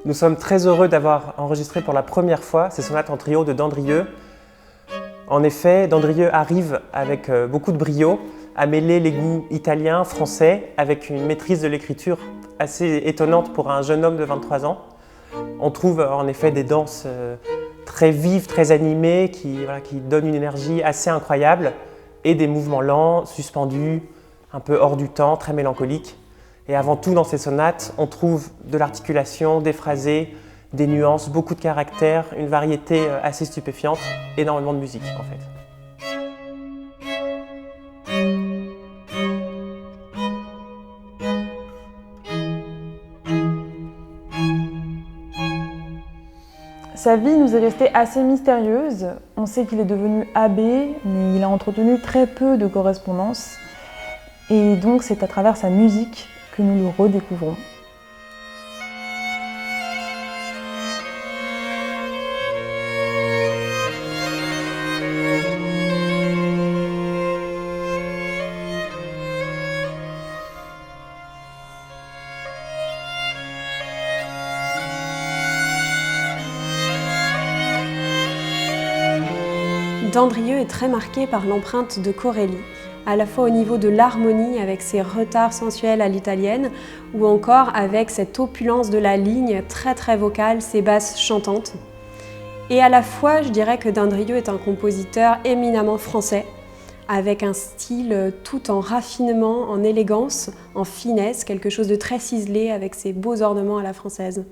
Nous sommes très heureux d'avoir enregistré pour la première fois ces sonates en trio de Dandrieux. En effet, Dandrieux arrive avec beaucoup de brio à mêler les goûts italiens, français, avec une maîtrise de l'écriture assez étonnante pour un jeune homme de 23 ans. On trouve en effet des danses très vives, très animées, qui donnent une énergie assez incroyable, et des mouvements lents, suspendus, un peu hors du temps, très mélancoliques. Et avant tout, dans ces sonates, on trouve de l'articulation, des phrasés, des nuances, beaucoup de caractères, une variété assez stupéfiante, énormément de musique en fait. Sa vie nous est restée assez mystérieuse. On sait qu'il est devenu abbé, mais il a entretenu très peu de correspondance. Et donc c'est à travers sa musique que nous le redécouvrons. Dandrieux est très marqué par l'empreinte de Corelli, à la fois au niveau de l'harmonie avec ses retards sensuels à l'italienne, ou encore avec cette opulence de la ligne très vocale, ses basses chantantes. Et à la fois, je dirais que Dandrieux est un compositeur éminemment français, avec un style tout en raffinement, en élégance, en finesse, quelque chose de très ciselé avec ses beaux ornements à la française.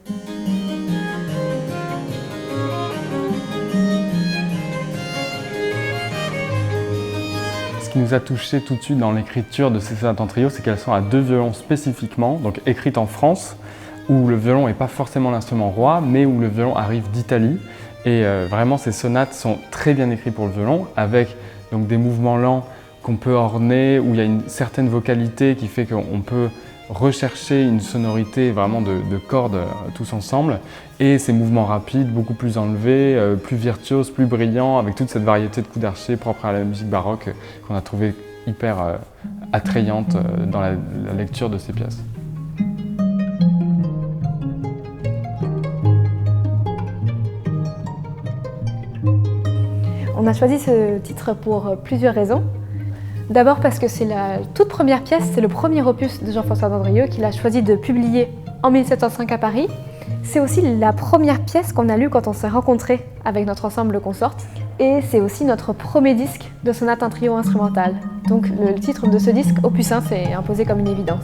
Ce qui nous a touché tout de suite dans l'écriture de ces sonates en trio, c'est qu'elles sont à deux violons spécifiquement, donc écrites en France, où le violon n'est pas forcément l'instrument roi, mais où le violon arrive d'Italie. Et vraiment, ces sonates sont très bien écrites pour le violon, avec donc, des mouvements lents qu'on peut orner, où il y a une certaine vocalité qui fait qu'on peut rechercher une sonorité vraiment de cordes tous ensemble, et ces mouvements rapides, beaucoup plus enlevés, plus virtuoses, plus brillants, avec toute cette variété de coups d'archet propre à la musique baroque qu'on a trouvé hyper attrayante dans la lecture de ces pièces. On a choisi ce titre pour plusieurs raisons. D'abord parce que c'est la toute première pièce, c'est le premier opus de Jean-François Dandrieux qu'il a choisi de publier en 1705 à Paris. C'est aussi la première pièce qu'on a lue quand on s'est rencontrés avec notre ensemble Consort. Et c'est aussi notre premier disque de sonate en trio instrumental. Donc le titre de ce disque, Opus 1, s'est imposé comme une évidence.